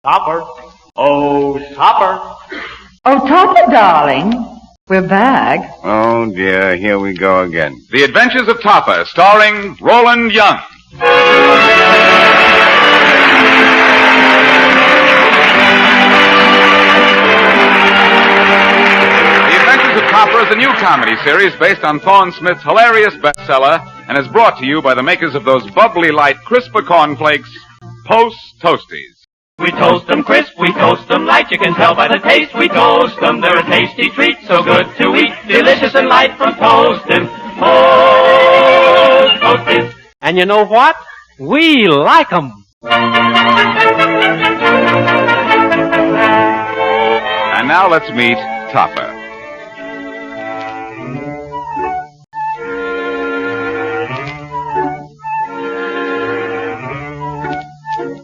Topper. Oh, Topper. Oh, Topper, darling. We're back. Oh, dear, here we go again. The Adventures of Topper, starring Roland Young. The Adventures of Topper is a new comedy series based on Thorne Smith's hilarious bestseller and is brought to you by the makers of those bubbly light, crisper cornflakes, Post Toasties. We toast them crisp, we toast them light. You can tell by the taste we toast them. They're a tasty treat, so good to eat. Delicious and light from toasting. Post Toasties. And you know what? We like 'em. And now let's meet Topper.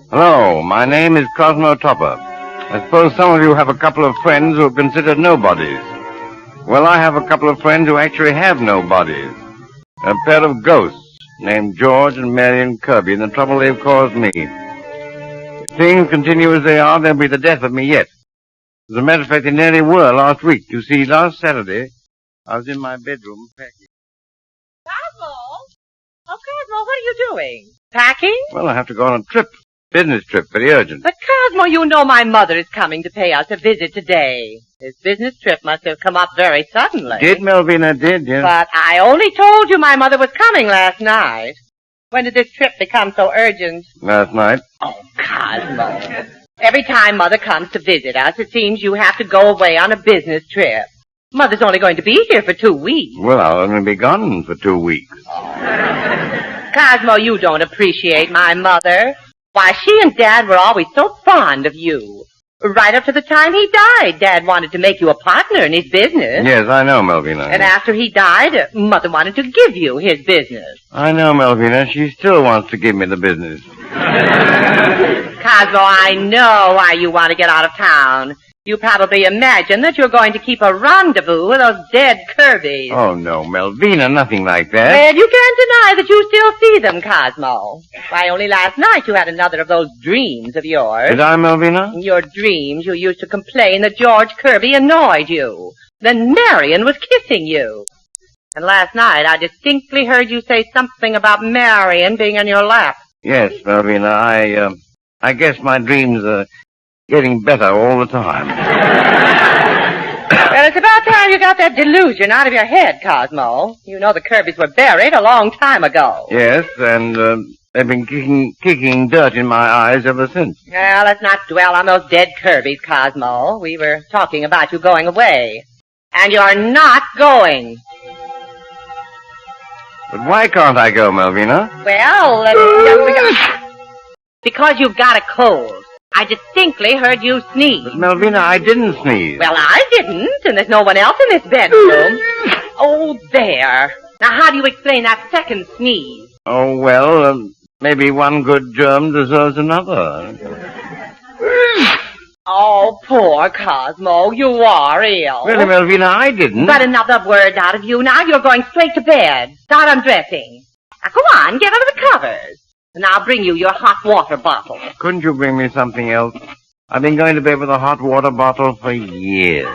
Hello, my name is Cosmo Topper. I suppose some of you have a couple of friends who are considered nobodies. Well, I have a couple of friends who actually have no bodies. A pair of ghosts named George and Marion Kirby, and the trouble they've caused me. If things continue as they are, they'll be the death of me yet. As a matter of fact, they nearly were last week. You see, last Saturday, I was in my bedroom packing. Cosmo? Oh, Cosmo, what are you doing? Packing? Well, I have to go on a trip. Business trip, very urgent. But, Cosmo, you know my mother is coming to pay us a visit today. This business trip must have come up very suddenly. Did, Malveena, did, yes. But I only told you my mother was coming last night. When did this trip become so urgent? Last night. Oh, Cosmo. Every time Mother comes to visit us, it seems you have to go away on a business trip. Mother's only going to be here for 2 weeks. Well, I'll only be gone for 2 weeks. Cosmo, you don't appreciate my mother. Why, she and Dad were always so fond of you. Right up to the time he died, Dad wanted to make you a partner in his business. Yes, I know, Malveena. And after he died, Mother wanted to give you his business. I know, Malveena. She still wants to give me the business. Cosmo, I know why you want to get out of town. You probably imagine that you're going to keep a rendezvous with those dead Kirbys. Oh, no, Malveena, nothing like that. Well, you can't deny that you still see them, Cosmo. Why, only last night you had another of those dreams of yours. Did I, Malveena? In your dreams, you used to complain that George Kirby annoyed you. Then Marion was kissing you. And last night I distinctly heard you say something about Marion being in your lap. Yes, Malveena, I guess my dreams are getting better all the time. Well, it's about time you got that delusion out of your head, Cosmo. You know the Kirbys were buried a long time ago. Yes, and they've been kicking dirt in my eyes ever since. Well, let's not dwell on those dead Kirbys, Cosmo. We were talking about you going away. And you're not going. But why can't I go, Malveena? Well, because you've got a cold. I distinctly heard you sneeze. But, Malveena, I didn't sneeze. Well, I didn't, and there's no one else in this bedroom. Oh, there. Now, how do you explain that second sneeze? Oh, well, maybe one good germ deserves another. Oh, poor Cosmo, you are ill. Really, Malveena, I didn't. But another word out of you. Now you're going straight to bed. Start undressing. Now, go on, get under the covers. And I'll bring you your hot water bottle. Couldn't you bring me something else? I've been going to bed with a hot water bottle for years.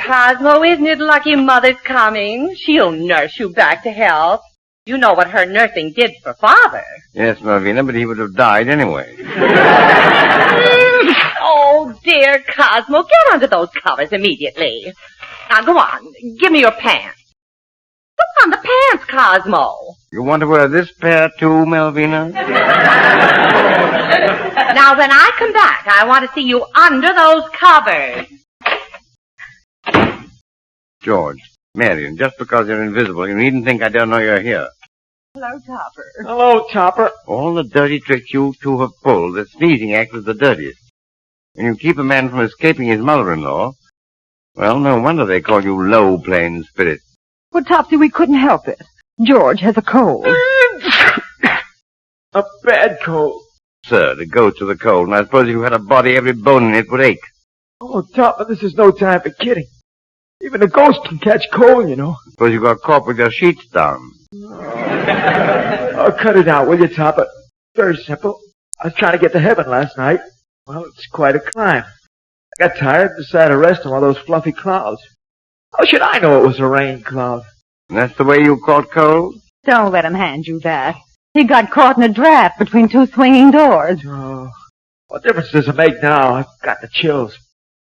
Cosmo, isn't it lucky Mother's coming? She'll nurse you back to health. You know what her nursing did for Father. Yes, Malveena, but he would have died anyway. Oh, dear Cosmo, get under those covers immediately. Now, go on. Give me your pants. Put on the pants, Cosmo. You want to wear this pair too, Malveena? Now, when I come back, I want to see you under those covers. George, Marion, just because you're invisible, you needn't think I don't know you're here. Hello, Topper. Hello, Topper. All the dirty tricks you two have pulled, the sneezing act is the dirtiest. When you keep a man from escaping his mother-in-law, well, no wonder they call you low-plane spirit. Well, Topsy, we couldn't help it. George has a cold. A bad cold. Sir, the ghost of the cold, and I suppose if you had a body, every bone in it would ache. Oh, Topper, this is no time for kidding. Even a ghost can catch cold, you know. Suppose you got caught with your sheets down. Oh, cut it out, will you, Topper? Very simple. I was trying to get to heaven last night. Well, it's quite a climb. I got tired and decided to rest on one of those fluffy clouds. How should I know it was a rain cloud? And that's the way you caught cold? Don't let him hand you that. He got caught in a draft between two swinging doors. Oh, what difference does it make now? I've got the chills.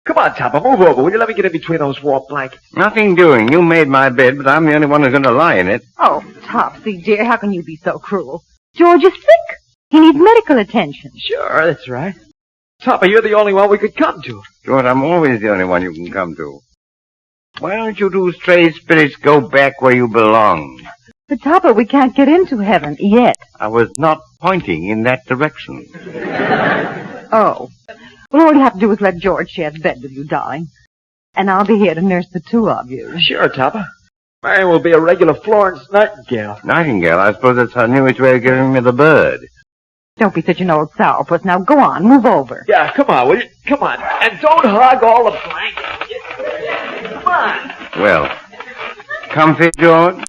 Come on, Topper, move over. Will you let me get in between those warm blankets? Nothing doing. You made my bed, but I'm the only one who's going to lie in it. Oh, Topsy, dear, how can you be so cruel? George is sick. He needs medical attention. Sure, that's right. Topper, you're the only one we could come to. George, I'm always the only one you can come to. Why don't you two stray spirits go back where you belong? But, Topper, we can't get into heaven yet. I was not pointing in that direction. Oh. Well, all you have to do is let George share the bed with you, darling. And I'll be here to nurse the two of you. Sure, Topper. Marion will be a regular Florence Nightingale. Nightingale? I suppose that's her newest way of giving me the bird. Don't be such an old sourpuss. Now, go on, move over. Yeah, come on, will you? Come on. And don't hog all the blankets. Come on. Well, comfy, George?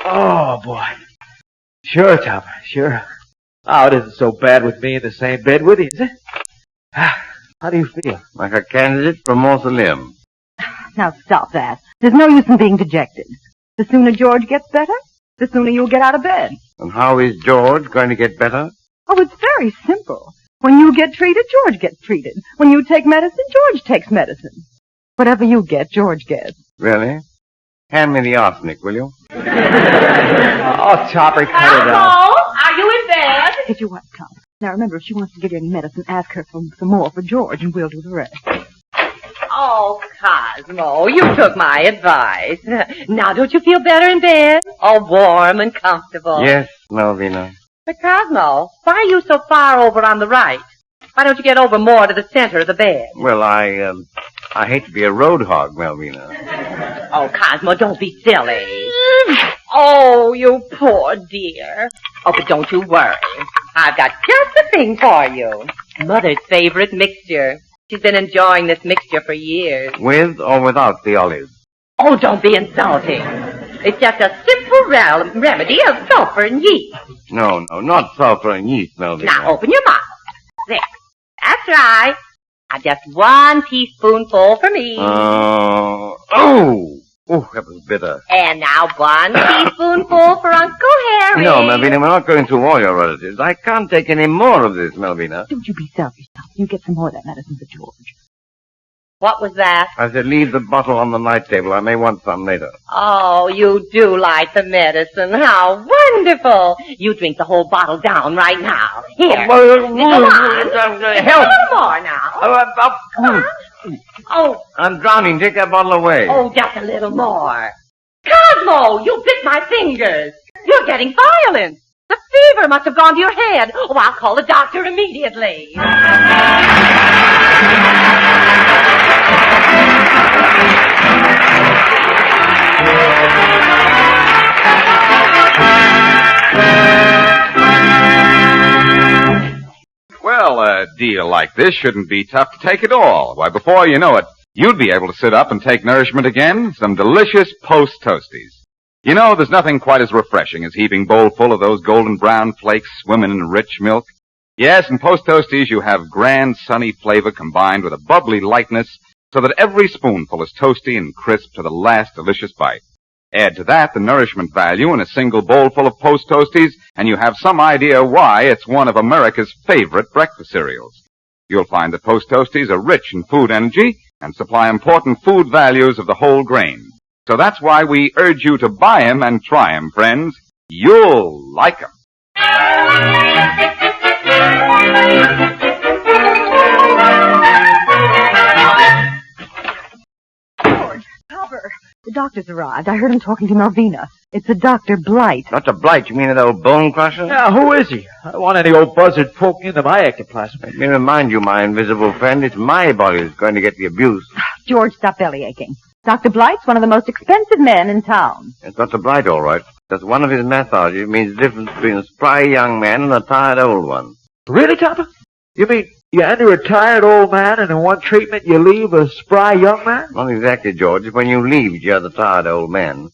Oh, boy. Sure, Topper, sure. Oh, it isn't so bad with me in the same bed with you, is it? How do you feel? Like a candidate for mausoleum. Now, stop that. There's no use in being dejected. The sooner George gets better, the sooner you'll get out of bed. And how is George going to get better? Oh, it's very simple. When you get treated, George gets treated. When you take medicine, George takes medicine. Whatever you get, George gets. Really? Hand me the arsenic, will you? Oh, Topper, cut it out. Hello? Are you in bed? Did you what, Tom? Now, remember, if she wants to give you any medicine, ask her for some more for George, and we'll do the rest. Oh, Cosmo, you took my advice. Now don't you feel better in bed? All warm and comfortable. Yes, Malveena. But Cosmo, why are you so far over on the right? Why don't you get over more to the center of the bed? Well, I hate to be a road hog, Malveena. Oh, Cosmo, don't be silly. Oh, you poor dear. Oh, but don't you worry. I've got just the thing for you. Mother's favorite mixture. She's been enjoying this mixture for years. With or without the olives? Oh, don't be insulting. It's just a simple remedy of sulfur and yeast. No, not sulfur and yeast, Malveena. Now, open your mouth. There. That's right. Now, just 1 teaspoonful for me. Oh, that was bitter. And now 1 teaspoonful for Uncle Harry. No, Malveena, we're not going through all your relatives. I can't take any more of this, Malveena. Don't you be selfish, Tom. You get some more of that medicine for George. What was that? I said leave the bottle on the night table. I may want some later. Oh, you do like the medicine. How wonderful. You drink the whole bottle down right now. Here. Come on. Help. A little more now. Come on. Oh, I'm drowning. Take that bottle away. oh, just a little more. Cosmo, you bit my fingers. You're getting violent. The fever must have gone to your head. Oh, I'll call the doctor immediately. Well, a deal like this shouldn't be tough to take at all. Why, before you know it, you'd be able to sit up and take nourishment again. Some delicious Post Toasties. You know, there's nothing quite as refreshing as heaping bowl full of those golden brown flakes swimming in rich milk. Yes, in Post Toasties you have grand sunny flavor combined with a bubbly lightness so that every spoonful is toasty and crisp to the last delicious bite. Add to that the nourishment value in a single bowl full of Post Toasties, and you have some idea why it's one of America's favorite breakfast cereals. You'll find that Post Toasties are rich in food energy and supply important food values of the whole grain. So that's why we urge you to buy 'em and try 'em, friends. You'll like 'em. George, Topper, the doctor's arrived. I heard him talking to Malveena. It's a Dr. Blight. Dr. Blight, you mean that old bone crusher? Now, who is he? I don't want any old buzzard poking into my ectoplasm. Let me remind you, my invisible friend, it's my body that's going to get the abuse. George, stop belly aching. Dr. Blight's one of the most expensive men in town. It's Dr. Blight, all right. That's one of his massages means the difference between a spry young man and a tired old one. Really, Topper? You mean you enter a tired old man and in one treatment you leave a spry young man? Not exactly, George. When you leave, you're the tired old man.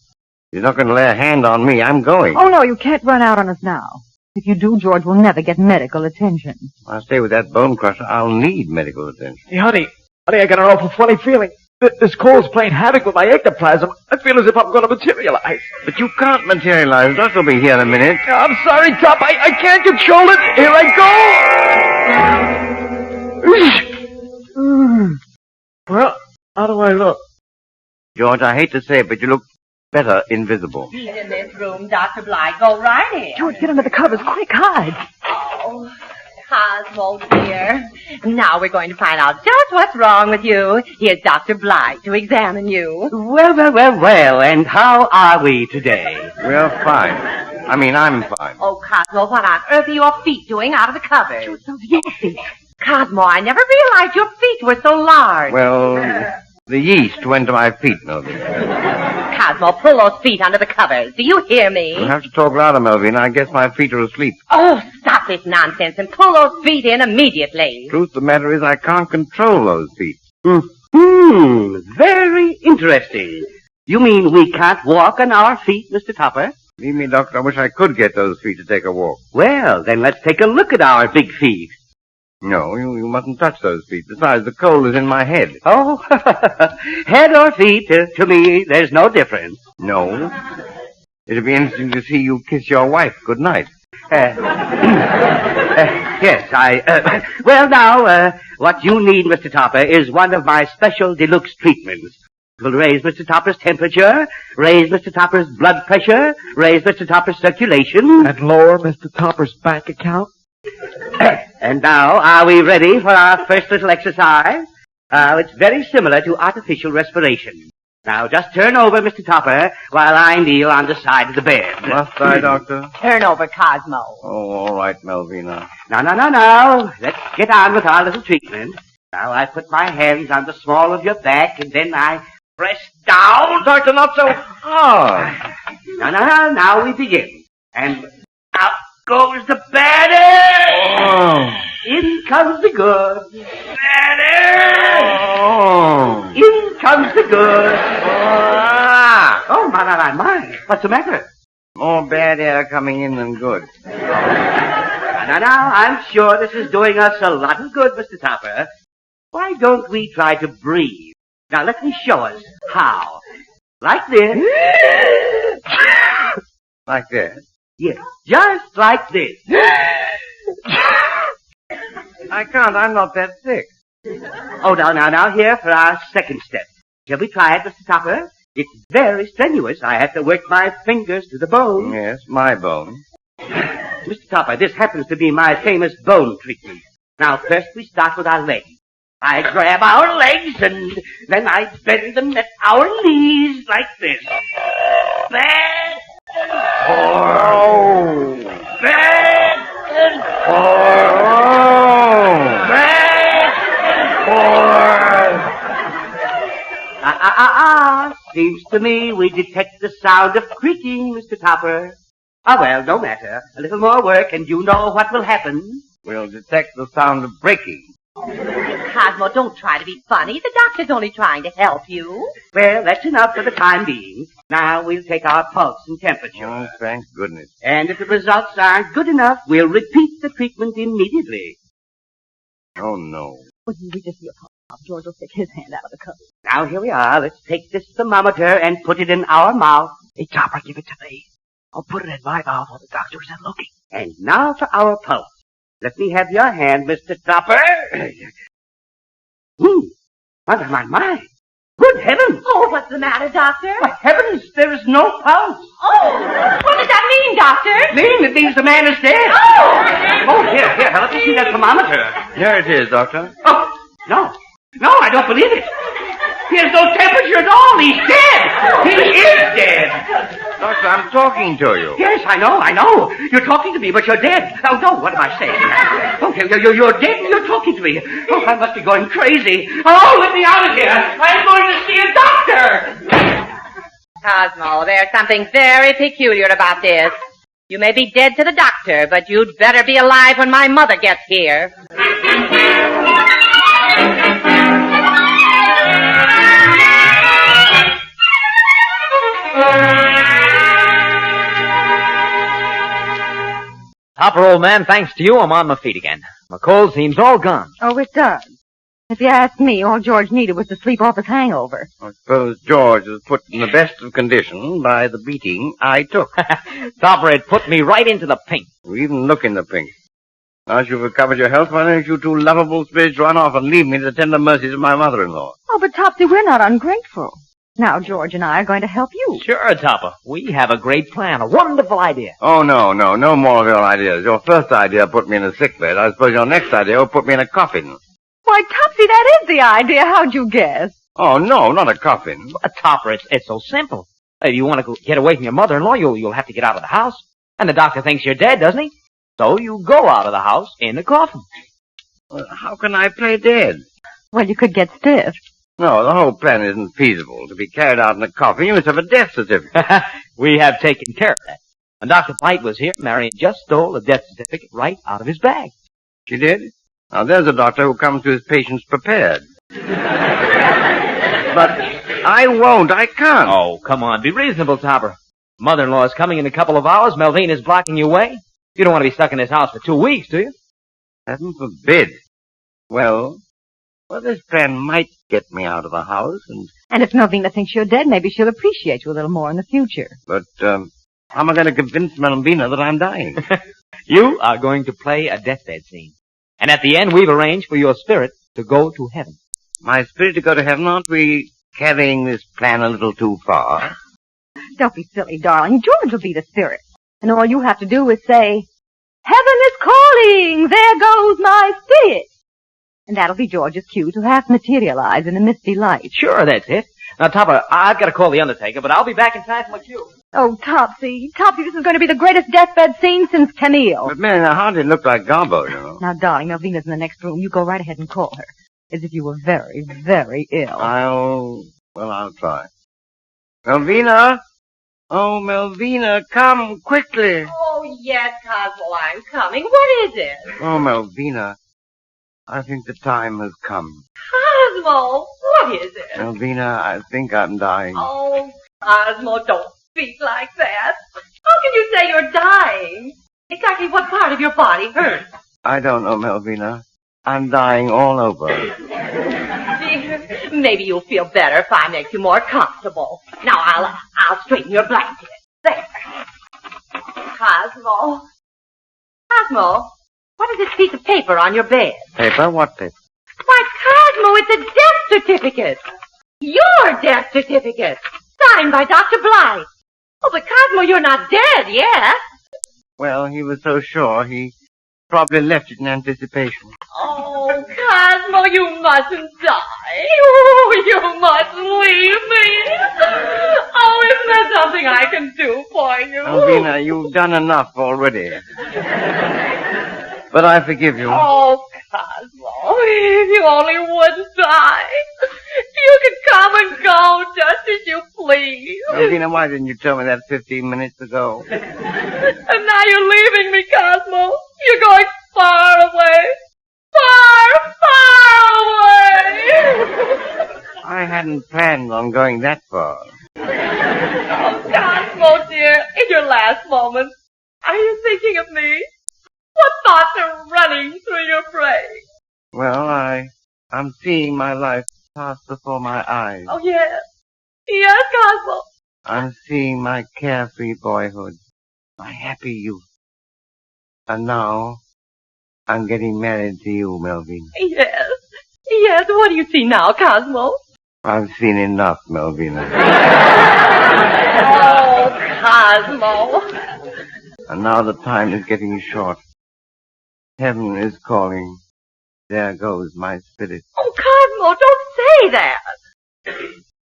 He's not going to lay a hand on me. I'm going. Oh, no, you can't run out on us now. If you do, George will never get medical attention. I stay with that bone crusher, I'll need medical attention. Hey, honey, I got an awful funny feeling. This cold's playing havoc with my ectoplasm. I feel as if I'm going to materialize. But you can't materialize. Doctor will be here in a minute. I'm sorry, Top. I can't control it. Here I go. Well, how do I look? George, I hate to say it, but you look better invisible. He's in this room, Dr. Bly. Go right in. George, get under the covers. Quick, hide. Oh, Cosmo, dear. Now we're going to find out just what's wrong with you. Here's Dr. Bly to examine you. Well, and how are we today? We're fine. I'm fine. Oh, Cosmo, what on earth are your feet doing out of the cupboard? George, those are your feet. Cosmo, I never realized your feet were so large. Well, the yeast went to my feet, Malveena. Cosmo, pull those feet under the covers. Do you hear me? You'll have to talk louder, Malveena. I guess my feet are asleep. Oh, stop this nonsense and pull those feet in immediately. Truth of the matter is I can't control those feet. Very interesting. You mean we can't walk on our feet, Mr. Topper? Believe me, Doctor, I wish I could get those feet to take a walk. Well, then let's take a look at our big feet. No, you mustn't touch those feet. Besides, the cold is in my head. Oh, head or feet, to me, there's no difference. No. It'll be interesting to see you kiss your wife good night. Yes, well, now, what you need, Mr. Topper, is one of my special deluxe treatments. It will raise Mr. Topper's temperature, raise Mr. Topper's blood pressure, raise Mr. Topper's circulation. And lower Mr. Topper's bank account? And now, are we ready for our first little exercise? It's very similar to artificial respiration. Now, just turn over, Mr. Topper, while I kneel on the side of the bed. Must I, Doctor? Turn over, Cosmo. Oh, all right, Malveena. Now. Let's get on with our little treatment. Now, I put my hands on the small of your back, and then I press down. Doctor, not so hard. Now we begin. And out goes the batter. Oh. In comes the good. Batter. Oh. In comes the good. Oh, my. What's the matter? More bad air coming in than good. Now, I'm sure this is doing us a lot of good, Mr. Topper. Why don't we try to breathe? Now, let me show us how. Like this. Like that? Yes, just like this. I can't. I'm not that thick. Oh, now, here for our second step. Shall we try it, Mr. Topper? It's very strenuous. I have to work my fingers to the bone. Yes, my bone. Mr. Topper, this happens to be my famous bone treatment. Now, first we start with our legs. I grab our legs, and then I bend them at our knees like this. Back and forth. Back and forth. Back and forth. Seems to me we detect the sound of creaking, Mr. Topper. Well, no matter. A little more work, and you know what will happen. We'll detect the sound of breaking. Cosmo, don't try to be funny. The doctor's only trying to help you. Well, that's enough for the time being. Now we'll take our pulse and temperature. Oh, thank goodness. And if the results aren't good enough, we'll repeat the treatment immediately. Oh, no. Well, we just see a pop. George will stick his hand out of the cup. Now here we are. Let's take this thermometer and put it in our mouth. Hey, Topper, give it to me. I'll put it in my mouth while the doctor isn't looking. And now for our pulse. Let me have your hand, Mr. Topper. My. Good heavens. Oh, what's the matter, Doctor? My heavens, there is no pulse. Oh, what does that mean, Doctor? It means the man is dead. Oh! Here, let me see that thermometer. Here it is, Doctor. Oh, no, I don't believe it. He has no temperature at all. He's dead. He is dead. Doctor, I'm talking to you. Yes, I know. You're talking to me, but you're dead. Oh, no, what am I saying? Okay, you're dead and you're talking to me. Oh, I must be going crazy. Oh, let me out of here. I'm going to see a doctor. Cosmo, there's something very peculiar about this. You may be dead to the doctor, but you'd better be alive when my mother gets here. Topper, old man, thanks to you, I'm on my feet again. My cold seems all gone. Oh, it does. If you ask me, all George needed was to sleep off his hangover. I suppose George was put in the best of condition by the beating I took. Topper, it put me right into the pink. You even look in the pink. Now you've recovered your health, why don't you two lovable spirits run off and leave me to the tender mercies of my mother-in-law? Oh, but Topsy, we're not ungrateful. Now George and I are going to help you. Sure, Topper. We have a great plan, a wonderful idea. Oh, no more of your ideas. Your first idea put me in a sick bed. I suppose your next idea will put me in a coffin. Why, Topsy, that is the idea. How'd you guess? Oh, no, not a coffin. Topper, it's so simple. If you want to get away from your mother-in-law, you'll have to get out of the house. And the doctor thinks you're dead, doesn't he? So you go out of the house in a coffin. Well, how can I play dead? Well, you could get stiff. No, the whole plan isn't feasible. To be carried out in a coffin, you must have a death certificate. We have taken care of that. When Dr. Blight was here, Marion just stole a death certificate right out of his bag. She did? Now, there's a doctor who comes to his patients prepared. But I won't. I can't. Oh, come on. Be reasonable, Topper. Mother-in-law is coming in a couple of hours. Malveena is blocking your way. You don't want to be stuck in this house for 2 weeks, do you? Heaven forbid. Well, this plan might get me out of the house, And if Malveena thinks you're dead, maybe she'll appreciate you a little more in the future. But, how am I going to convince Malveena that I'm dying? You are going to play a deathbed scene. And at the end, we've arranged for your spirit to go to heaven. My spirit to go to heaven? Aren't we carrying this plan a little too far? Don't be silly, darling. George will be the spirit. And all you have to do is say, "Heaven is calling! There goes my spirit!" And that'll be George's cue to half materialize in a misty light. Sure, that's it. Now, Topper, I've got to call the undertaker, but I'll be back in time for my cue. Oh, Topsy, this is going to be the greatest deathbed scene since Camille. But, man, I hardly look like Garbo, you know. Now, darling, Malveena's in the next room. You go right ahead and call her, as if you were very, very ill. I'll try. Malveena? Oh, Malveena, come quickly. Oh, yes, Cosmo, I'm coming. What is it? Oh, Malveena, I think the time has come. Cosmo, what is it? Malveena, I think I'm dying. Oh, Cosmo, don't speak like that. How can you say you're dying? Exactly what part of your body hurts? I don't know, Malveena. I'm dying all over. Dear, maybe you'll feel better if I make you more comfortable. Now I'll straighten your blanket. There. Cosmo, what is this piece of paper on your bed? Paper? What paper? Why, Cosmo, it's a death certificate. Your death certificate. Signed by Dr. Blythe. Oh, but Cosmo, you're not dead yet. Well, he was so sure he probably left it in anticipation. Oh, Cosmo, you mustn't die. Oh, you mustn't leave me. Oh, isn't there something I can do for you? Malveena, you've done enough already. But I forgive you. Oh, Cosmo, if you only wouldn't die. You could come and go just as you please. Malveena, why didn't you tell me that 15 minutes ago? And now you're leaving me, Cosmo. You're going far away. Far, far away. I hadn't planned on going that far. Oh, Cosmo, dear, in your last moments, are you thinking of me? What thoughts are running through your brain? Well, I'm seeing my life pass before my eyes. Oh, yes. Yes, Cosmo. I'm seeing my carefree boyhood, my happy youth. And now, I'm getting married to you, Malveena. Yes. Yes, what do you see now, Cosmo? I've seen enough, Malveena. Oh, Cosmo. And now the time is getting short. Heaven is calling. There goes my spirit. Oh, Cosmo, don't say that.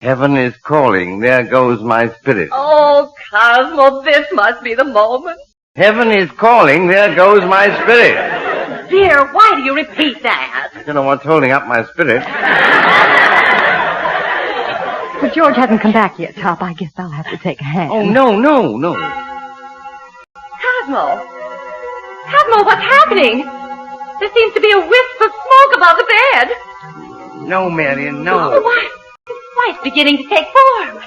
Heaven is calling. There goes my spirit. Oh, Cosmo, this must be the moment. Heaven is calling. There goes my spirit. Dear, why do you repeat that? I don't know what's holding up my spirit. But George hasn't come back yet, Top. I guess I'll have to take a hand. Oh, no. Cosmo. Cosmo, what's happening? There seems to be a wisp of smoke above the bed. No, Marion, no. Oh, why, it's beginning to take form.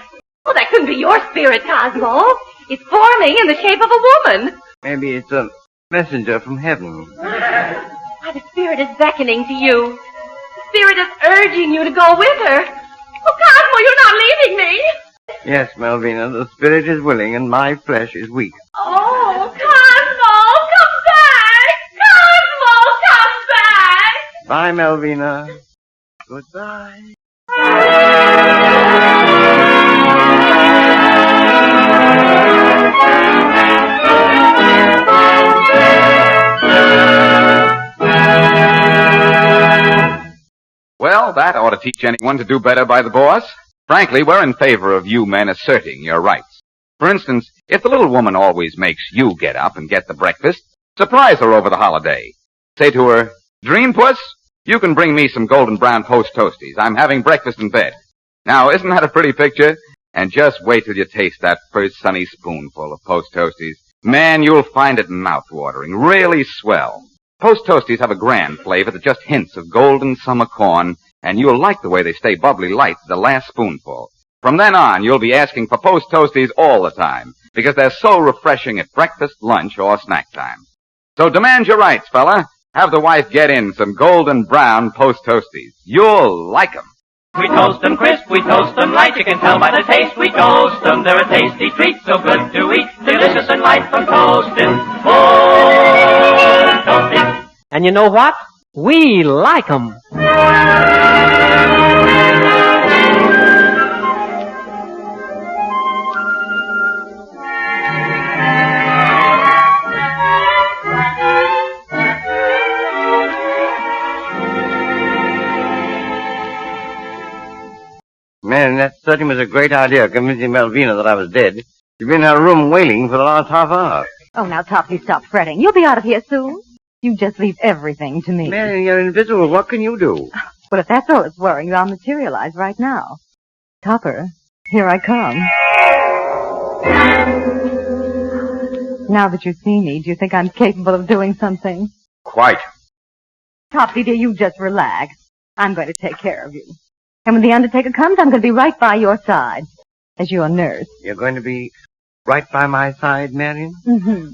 Oh, that couldn't be your spirit, Cosmo. It's forming in the shape of a woman. Maybe it's a messenger from heaven. Why, the spirit is beckoning to you. The spirit is urging you to go with her. Oh, Cosmo, you're not leaving me. Yes, Malveena, the spirit is willing and my flesh is weak. Oh, Cosmo, come back! Cosmo, come back! Bye, Malveena. Goodbye. Well, that ought to teach anyone to do better by the boss. Frankly, we're in favor of you men asserting your rights. For instance, if the little woman always makes you get up and get the breakfast, surprise her over the holiday. Say to her, "Dream Puss, you can bring me some golden brown post toasties. I'm having breakfast in bed." Now, isn't that a pretty picture? And just wait till you taste that first sunny spoonful of post toasties. Man, you'll find it mouth-watering, really swell. Post toasties have a grand flavor that just hints of golden summer corn, and you'll like the way they stay bubbly light to the last spoonful. From then on, you'll be asking for post toasties all the time, because they're so refreshing at breakfast, lunch, or snack time. So demand your rights, fella. Have the wife get in some golden brown post toasties. You'll like 'em. We toast them crisp, we toast them light, you can tell by the taste we toast them. They're a tasty treat, so good to eat, delicious and light from toasting. Oh, toasting. And you know what? We like 'em. Man, that certainly was a great idea, convincing Malveena that I was dead. She's been in her room wailing for the last half hour. Oh, now, Topsy, stop fretting. You'll be out of here soon. You just leave everything to me. Man, you're invisible. What can you do? Well, if that's all that's worrying you, I'll materialize right now. Topper, here I come. Now that you see me, do you think I'm capable of doing something? Quite. Topsy, dear, you just relax. I'm going to take care of you. And when the undertaker comes, I'm going to be right by your side, as your nurse. You're going to be right by my side, Marion? Mm-hmm.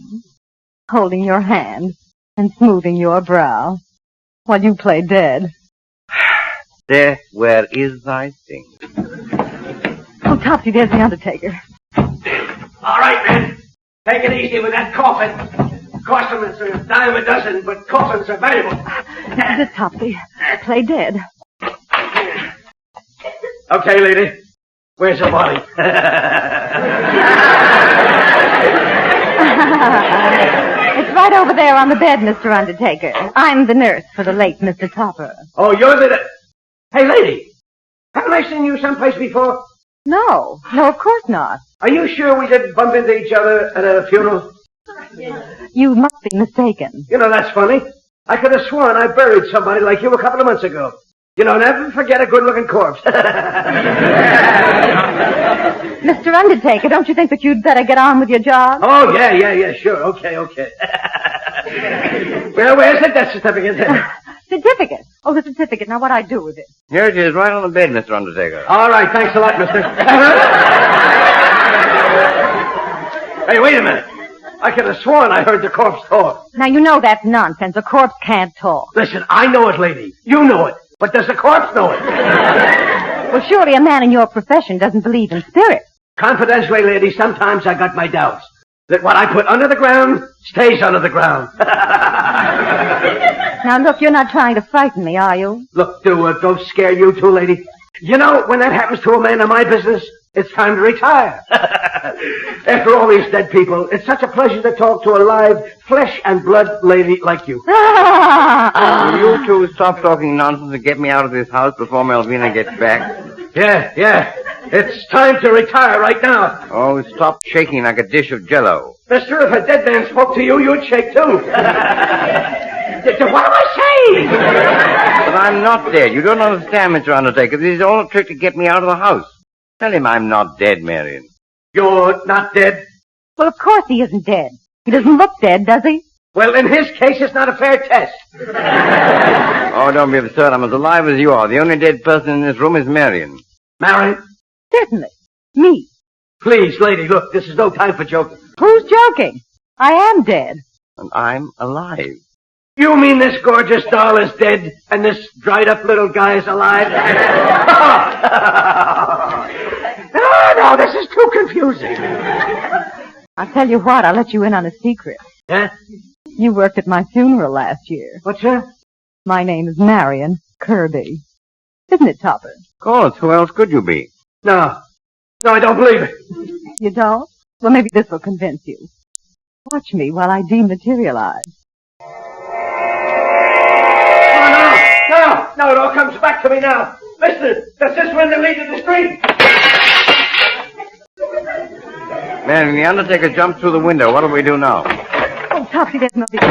Holding your hand and smoothing your brow while you play dead. Death, where is thy sting? Oh, Topsy, there's the undertaker. All right, men. Take it easy with that coffin. Customers are a dime a dozen, but coffins are valuable. Now, this Topsy. Play dead. Okay, lady. Where's the body? It's right over there on the bed, Mr. Undertaker. I'm the nurse for the late Mr. Topper. Oh, you're the... Hey, lady. Haven't I seen you someplace before? No, of course not. Are you sure we didn't bump into each other at a funeral? You must be mistaken. You know, that's funny. I could have sworn I buried somebody like you a couple of months ago. You know, never forget a good-looking corpse. Mr. Undertaker, don't you think that you'd better get on with your job? Oh, yeah, sure. Okay. Well, where's the death certificate? Certificate? Oh, the certificate. Now, what I do with it? Here it is, right on the bed, Mr. Undertaker. All right, thanks a lot, mister. Hey, wait a minute. I could have sworn I heard the corpse talk. Now, you know that's nonsense. A corpse can't talk. Listen, I know it, lady. You know it. But does the corpse know it? Well, surely a man in your profession doesn't believe in spirits. Confidentially, lady, sometimes I got my doubts. That what I put under the ground stays under the ground. Now, look, you're not trying to frighten me, are you? Look, do ghosts scare you too, lady? You know, when that happens to a man in my business, it's time to retire. After all these dead people, it's such a pleasure to talk to a live, flesh and blood lady like you. Will you two stop talking nonsense and get me out of this house before Malveena gets back? Yeah. It's time to retire right now. Oh, stop shaking like a dish of jello. Mister, if a dead man spoke to you, you'd shake too. What am I saying? But I'm not dead. You don't understand, Mr. Undertaker. This is all a trick to get me out of the house. Tell him I'm not dead, Marion. You're not dead? Well, of course he isn't dead. He doesn't look dead, does he? Well, in his case, it's not a fair test. Oh, don't be absurd. I'm as alive as you are. The only dead person in this room is Marion. Marion? Certainly. Me. Please, lady, look, this is no time for joking. Who's joking? I am dead. And I'm alive. You mean this gorgeous doll is dead and this dried-up little guy is alive? No, this is too confusing. I'll tell you what, I'll let you in on a secret. Huh? You worked at my funeral last year. What's that? My name is Marion Kirby. Isn't it, Topper? Of course, who else could you be? No, I don't believe it. You don't? Well, maybe this will convince you. Watch me while I dematerialize. No, it all comes back to me now. Listen, does this one lead to the street? Man, the Undertaker jumped through the window. What do we do now? Oh, Topsy, there's nothing.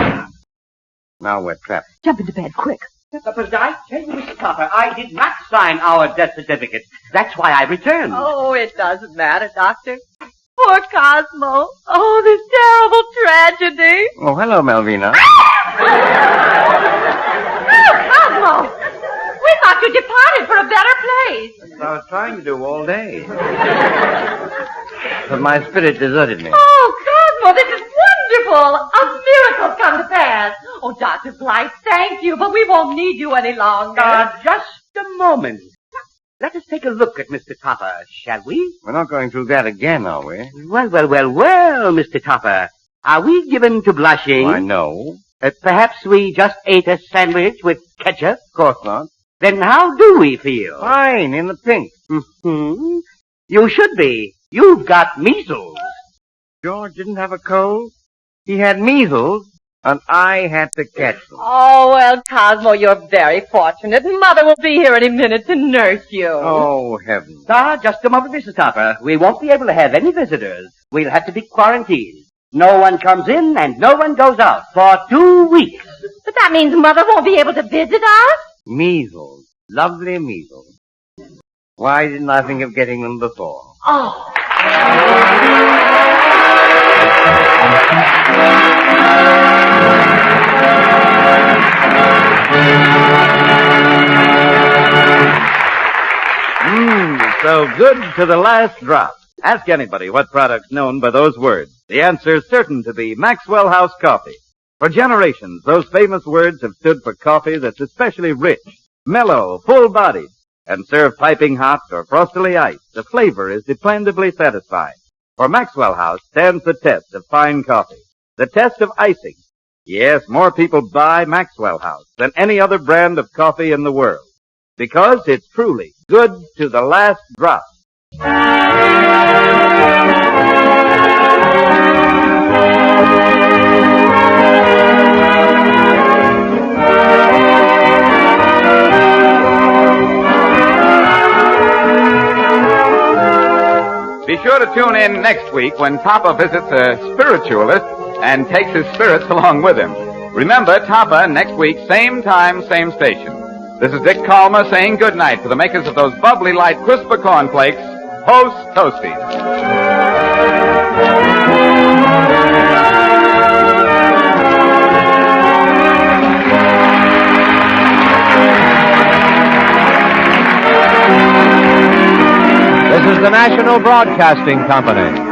Now we're trapped. Jump into bed, quick. But I tell you, Mr. Topper, I did not sign our death certificate. That's why I returned. Oh, it doesn't matter, Doctor. Poor Cosmo. Oh, this terrible tragedy. Oh, hello, Malveena. Oh, Cosmo! We thought you departed for a better place. That's what I was trying to do all day. But my spirit deserted me. Oh, Cosmo, this is wonderful. A miracle's come to pass. Oh, Dr. Blythe, thank you, but we won't need you any longer. Just a moment. Let us take a look at Mr. Topper, shall we? We're not going through that again, are we? Well, Mr. Topper. Are we given to blushing? Why, no. Perhaps we just ate a sandwich with ketchup? Of course not. Then how do we feel? Fine, in the pink. Mm-hmm. You should be. You've got measles. George didn't have a cold. He had measles, and I had to catch them. Oh, well, Cosmo, you're very fortunate. Mother will be here any minute to nurse you. Oh, heavens. Just a moment, Mrs. Topper. We won't be able to have any visitors. We'll have to be quarantined. No one comes in and no one goes out for 2 weeks. But that means Mother won't be able to visit us? Measles. Lovely measles. Why didn't I think of getting them before? Oh. So good to the last drop. Ask anybody what product's known by those words. The answer's certain to be Maxwell House Coffee. For generations, those famous words have stood for coffee that's especially rich, mellow, full-bodied, and served piping hot or frostily iced. The flavor is dependably satisfying. For Maxwell House stands the test of fine coffee, the test of icing. Yes, more people buy Maxwell House than any other brand of coffee in the world, because it's truly good to the last drop. Be sure to tune in next week when Topper visits a spiritualist and takes his spirits along with him. Remember, Topper next week, same time, same station. This is Dick Calmer saying goodnight to the makers of those bubbly light crisper cornflakes, Post Toasties. This is the National Broadcasting Company.